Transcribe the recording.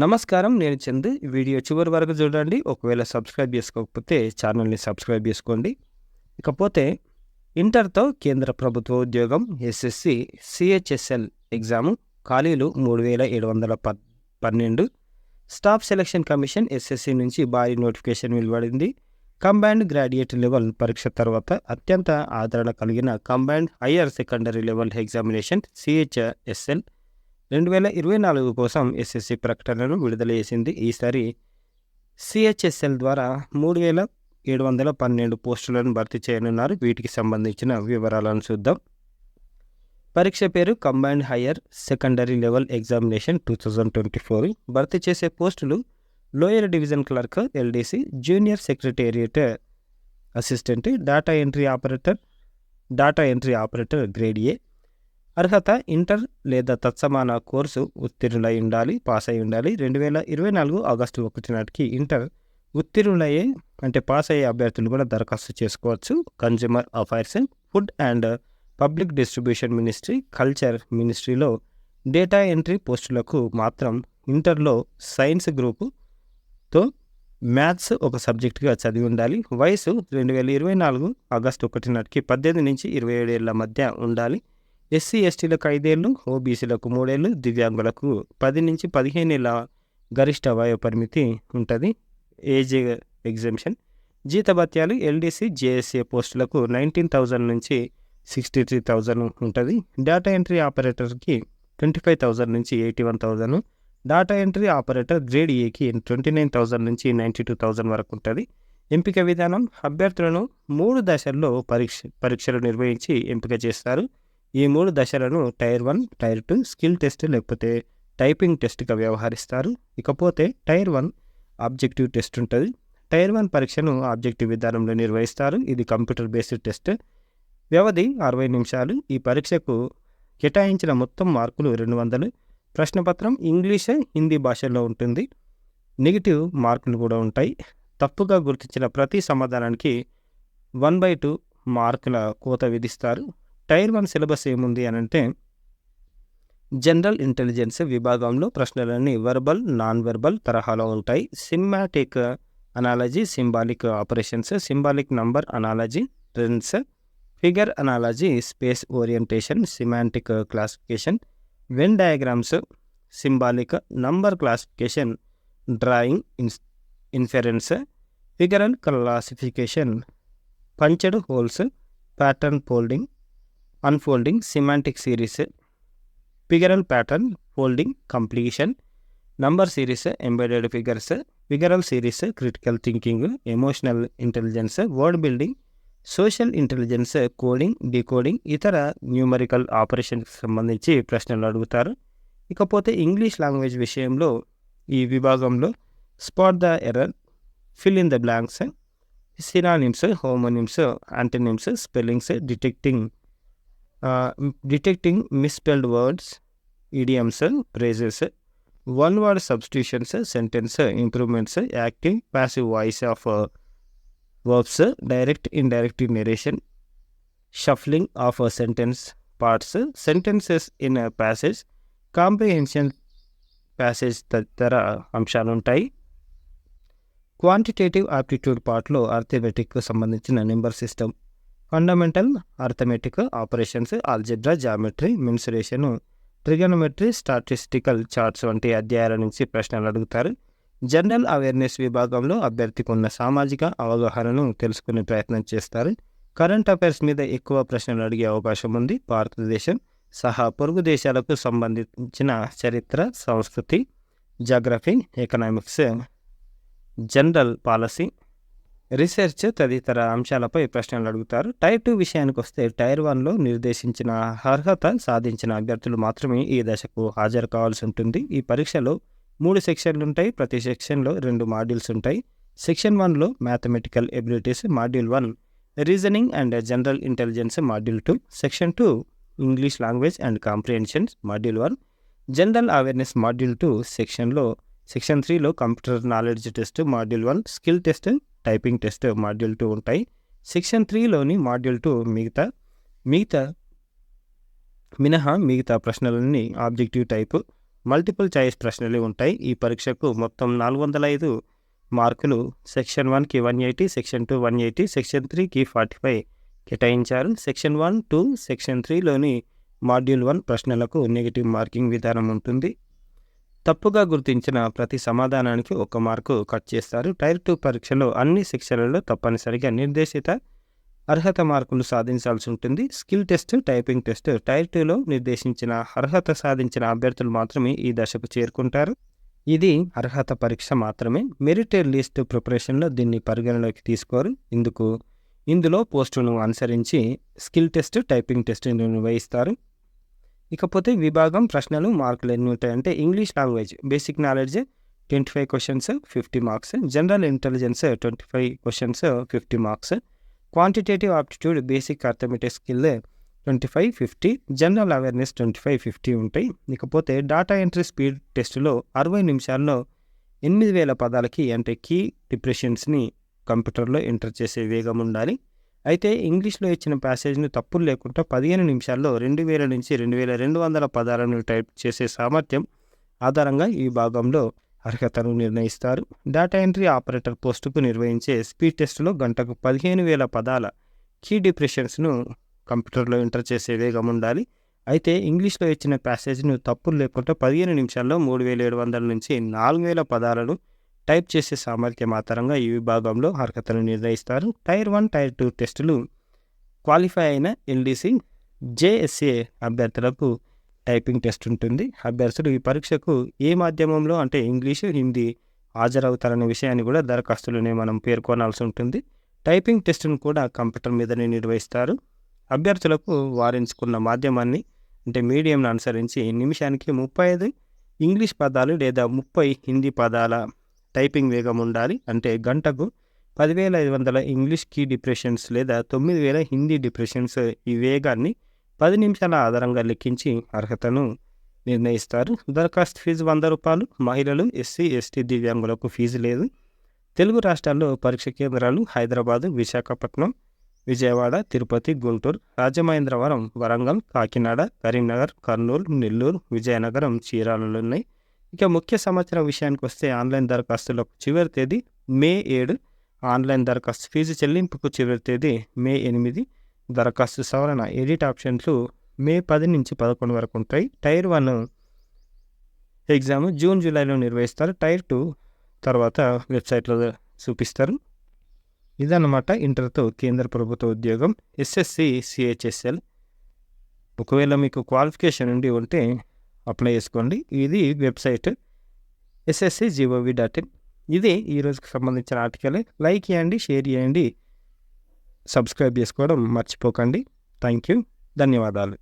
నమస్కారం. నేను చందు. ఈ వీడియో చివరి వరకు చూడండి. ఒకవేళ సబ్స్క్రైబ్ చేసుకోకపోతే ఛానల్‌ని సబ్స్క్రైబ్ చేసుకోండి. ఇకపోతే ఇంటర్‌తో కేంద్ర ప్రభుత్వ ఉద్యోగం ఎస్ఎస్‌సి, సిహెచ్ఎస్ఎల్ ఎగ్జాము ఖాళీలు 3712. స్టాఫ్ సెలక్షన్ కమిషన్ ఎస్ఎస్‌సి నుంచి భారీ నోటిఫికేషన్ వెలువడింది. కంబైన్డ్ గ్రాడ్యుయేట్ లెవెల్ పరీక్ష తర్వాత అత్యంత ఆదరణ కలిగిన combined higher secondary level examination CHSL 2024 కోసం ఎస్ఎస్సి ప్రకటనను విడుదల చేసింది. ఈసారి సిహెచ్ఎస్ఎల్ ద్వారా 3712 పోస్టులను భర్తీ చేయనున్నారు. వీటికి సంబంధించిన వివరాలను చూద్దాం. పరీక్ష పేరు combined higher secondary level examination 2024. భర్తీ చేసే పోస్టులు lower division clerk LDC, junior secretariat assistant, data entry operator grade A. అర్హత ఇంటర్ లేదా తత్సమాన కోర్సు ఉత్తీర్ణులై ఉండాలి, పాస్ అయి ఉండాలి. 2024 ఆగస్టు 1 నాటికి ఇంటర్ ఉత్తీర్ణులయ్యే పాస్ అయ్యే అభ్యర్థులు కూడా దరఖాస్తు చేసుకోవచ్చు. Consumer affairs, food and public distribution ministry, culture మినిస్ట్రీలో డేటా ఎంట్రీ పోస్టులకు మాత్రం ఇంటర్లో సైన్స్ గ్రూపుతో మ్యాథ్స్ ఒక సబ్జెక్టుగా చదివి ఉండాలి. వయసు 2024 ఆగస్టు 1 నాటికి 18 నుంచి 27 ఏళ్ల మధ్య ఉండాలి. ఎస్సీ ఎస్టీలకు 5 ఏళ్ళు, ఓబీసీలకు 3 ఏళ్ళు, దివ్యాంగులకు 10 నుంచి 15 ఏళ్ళ గరిష్ట వయో పరిమితి ఉంటుంది. Age exemption. జీతభత్యాలు ఎల్డీసీ, జేఎస్ఏ పోస్టులకు 19,000 నుంచి 63,000 ఉంటుంది. డేటా ఎంట్రీ ఆపరేటర్కి 25,000 నుంచి 81,000. డేటా ఎంట్రీ ఆపరేటర్ గ్రేడ్ ఏకి 29,000 నుంచి 92,000 వరకు ఉంటుంది. ఎంపిక విధానం: అభ్యర్థులను 3 దశల్లో పరీక్షలు నిర్వహించి ఎంపిక చేస్తారు. ఈ 3 దశలను టైర్ 1, టైర్ 2, స్కిల్ టెస్ట్ లేకపోతే టైపింగ్ టెస్ట్గా వ్యవహరిస్తారు. ఇకపోతే టైర్ 1 ఆబ్జెక్టివ్ టెస్ట్ ఉంటుంది. టైర్ 1 పరీక్షను ఆబ్జెక్టివ్ విధానంలో నిర్వహిస్తారు. ఇది కంప్యూటర్ బేస్డ్ టెస్ట్. వ్యవధి 60 నిమిషాలు. ఈ పరీక్షకు కేటాయించిన మొత్తం మార్కులు 200. ప్రశ్నపత్రం ఇంగ్లీష్, హిందీ భాషల్లో ఉంటుంది. నెగిటివ్ మార్కులు కూడా ఉంటాయి. తప్పుగా గుర్తించిన ప్రతి సమాధానానికి 1/2 మార్కుల కోత విధిస్తారు. టైర్ 1 సిలబస్ ఏముంది అనంటే, జనరల్ ఇంటెలిజెన్స్ విభాగంలో ప్రశ్నలన్నీ వెర్బల్, నాన్ వెర్బల్ తరహాలో ఉంటాయి. Semantic analogy, symbolic operations, symbolic number analogy, trends, figure analogy, space orientation, semantic classification, Venn diagrams, symbolic number classification, drawing, inference, figural classification, punched holes, pattern folding, unfolding, semantic series, figural pattern folding, completion, number series, embedded figures, figural series, critical thinking, emotional intelligence, word building, social intelligence, coding, decoding, ఇతర numerical ఆపరేషన్కి సంబంధించి ప్రశ్నలు అడుగుతారు. ఇకపోతే English language విషయంలో ఈ విభాగంలో spot the error, fill in the blanks, synonyms, homonyms, antonyms, spellings, detecting misspelled words, idioms, phrases, one word substitutions, sentence improvements, active passive voice of verbs, direct indirect narration, shuffling of sentence parts, sentences in passage, comprehension passage తదితర అంశాలు ఉంటాయి. Quantitative aptitude పార్ట్లో అర్థమెటిక్కు సంబంధించిన number system, fundamental arithmetic operations, algebra, geometry, mensuration, trigonometry, statistical charts వంటి అధ్యాయాల నుంచి ప్రశ్నలు అడుగుతారు. జనరల్ అవేర్నెస్ విభాగంలో అభ్యర్థికి ఉన్న సామాజిక అవగాహనను తెలుసుకునే ప్రయత్నం చేస్తారు. కరెంట్ అఫైర్స్ మీద ఎక్కువ ప్రశ్నలు అడిగే అవకాశం ఉంది. భారతదేశం సహా పొరుగు దేశాలకు సంబంధించిన చరిత్ర, సంస్కృతి, geography, economics, general policy, research తదితర అంశాలపై ప్రశ్నలు అడుగుతారు. టైర్ 2 విషయానికి వస్తే, టైర్ 1లో నిర్దేశించిన అర్హత సాధించిన అభ్యర్థులు మాత్రమే ఈ దశకు హాజరు కావాల్సి ఉంటుంది. ఈ పరీక్షలో 3 సెక్షన్లు ఉంటాయి. ప్రతి సెక్షన్లో 2 మాడ్యూల్స్ ఉంటాయి. సెక్షన్ 1లో mathematical abilities, module 1 reasoning and general intelligence, module 2 section 2 English language and comprehensions, module 1 general awareness, module 2 section 3లో computer knowledge test, module 1 skill test, typing test, module 2 ఉంటాయి. సెక్షన్ 3లోని మాడ్యూల్ 2 మినహా మిగతా ప్రశ్నలన్నీ objective type multiple choice ప్రశ్నలు ఉంటాయి. ఈ పరీక్షకు మొత్తం 405 మార్కులు. సెక్షన్ 1కి 180, సెక్షన్ 2 180, సెక్షన్ 3కి 45 కేటాయించారు. సెక్షన్ 1, 2, సెక్షన్ 3లోని మాడ్యూల్ 1 ప్రశ్నలకు నెగిటివ్ మార్కింగ్ విధానం ఉంటుంది. తప్పుగా గుర్తించిన ప్రతి సమాధానానికి 1 మార్కు కట్ చేస్తారు. టైర్ 2 పరీక్షలో అన్ని సెక్షన్లలో తప్పనిసరిగా నిర్దేశిత అర్హత మార్కులు సాధించాల్సి ఉంటుంది. Skill test, typing test tier 2లో నిర్దేశించిన అర్హత సాధించిన అభ్యర్థులు మాత్రమే ఈ దశకు చేరుకుంటారు. ఇది అర్హత పరీక్ష మాత్రమే. మెరిట్ లిస్ట్ ప్రిపరేషన్లో దీన్ని పరిగణలోకి తీసుకోరు. ఇందులో పోస్టును అనుసరించి స్కిల్ టెస్ట్, టైపింగ్ టెస్ట్ నిర్వహిస్తారు. ఇకపోతే విభాగం ప్రశ్నలు మార్కులు ఎన్ని ఉంటాయంటే English language basic knowledge 25 questions 50 marks, general intelligence 25 questions 50 marks, quantitative aptitude basic arithmetic skill 25, 50, general awareness 25, 50 ఉంటాయి. ఇకపోతే డాటా ఎంట్రీ స్పీడ్ టెస్టులో 60 నిమిషాల్లో 8000 పదాలకి అంటే కీ డిప్రెషన్స్ని కంప్యూటర్లో ఎంటర్ చేసే వేగం ఉండాలి. అయితే ఇంగ్లీష్లో ఇచ్చిన ప్యాసేజ్ను తప్పులు లేకుండా 15 నిమిషాల్లో 2000 నుంచి 2200 పదాలను టైప్ చేసే సామర్థ్యం ఆధారంగా ఈ భాగంలో అర్హతను నిర్ణయిస్తారు. డేటా ఎంట్రీ ఆపరేటర్ పోస్టుకు నిర్వహించే స్పీడ్ టెస్టులో గంటకు 15,000 పదాల కీ డిప్రెషన్స్ను కంప్యూటర్లో ఎంటర్ చేసే వేగం ఉండాలి. అయితే ఇంగ్లీష్లో ఇచ్చిన ప్యాసేజ్ను తప్పులు లేకుండా 15 నిమిషాల్లో 3700 నుంచి 4000 పదాలను టైప్ చేసే సామర్థ్యం ఆధారంగా ఈ విభాగంలో అర్హతను నిర్ణయిస్తారు. టైర్ 1, టైర్ 2 టెస్టులు క్వాలిఫై అయిన ఎల్డీసీ, జేఎస్ఏ అభ్యర్థులకు టైపింగ్ టెస్ట్ ఉంటుంది. అభ్యర్థులు ఈ పరీక్షకు ఏ మాధ్యమంలో అంటే ఇంగ్లీషు, హిందీ హాజరవుతారనే విషయాన్ని కూడా దరఖాస్తులోనే మనం పేర్కొనాల్సి ఉంటుంది. టైపింగ్ టెస్టును కూడా కంప్యూటర్ మీదనే నిర్వహిస్తారు. అభ్యర్థులకు వారించుకున్న మాధ్యమాన్ని అంటే మీడియంను అనుసరించి నిమిషానికి 35 ఇంగ్లీష్ పదాలు లేదా 30 హిందీ పదాల టైపింగ్ వేగం ఉండాలి. అంటే గంటకు 10,500 ఇంగ్లీష్ కీ డిప్రెషన్స్ లేదా 9,000 హిందీ డిప్రెషన్స్. ఈ వేగాన్ని 10 నిమిషాల ఆధారంగా లెక్కించి అర్హతను నిర్ణయిస్తారు. దరఖాస్తు ఫీజు రూ. 100. మహిళలు, ఎస్సీ, ఎస్టీ, దివ్యాంగులకు ఫీజు లేదు. తెలుగు రాష్ట్రాల్లో పరీక్ష కేంద్రాలు హైదరాబాదు, విశాఖపట్నం, విజయవాడ, తిరుపతి, గుంటూరు, రాజమహేంద్రవరం, వరంగల్, కాకినాడ, కరీంనగర్, కర్నూలు, నెల్లూరు, విజయనగరం, చీరాలలో ఉన్నాయి. ఇక ముఖ్య సమాచారం విషయానికి వస్తే ఆన్లైన్ దరఖాస్తులకు చివరి తేదీ మే 7. ఆన్లైన్ దరఖాస్తు ఫీజు చెల్లింపుకు చివరి తేదీ మే 8. దరఖాస్తు సవరణ ఎడిట్ ఆప్షన్లు మే 10 నుంచి 11 వరకు ఉంటాయి. టైర్ 1 ఎగ్జామ్ జూన్, జూలైలో నిర్వహిస్తారు. టైర్ 2 తర్వాత వెబ్సైట్లో చూపిస్తారు. ఇదన్నమాట ఇంటర్తో కేంద్ర ప్రభుత్వ ఉద్యోగం ఎస్ఎస్సి సిహెచ్ఎస్ఎల్. ఒకవేళ మీకు క్వాలిఫికేషన్ ఉంటే అప్లై చేసుకోండి. ఇది వెబ్సైట్ ssc.gov.in. ఇది ఈరోజుకి సంబంధించిన ఆర్టికల్. లైక్ చేయండి, షేర్ చేయండి, సబ్స్క్రైబ్ చేసుకోవడం మర్చిపోకండి. థ్యాంక్ యూ, ధన్యవాదాలు.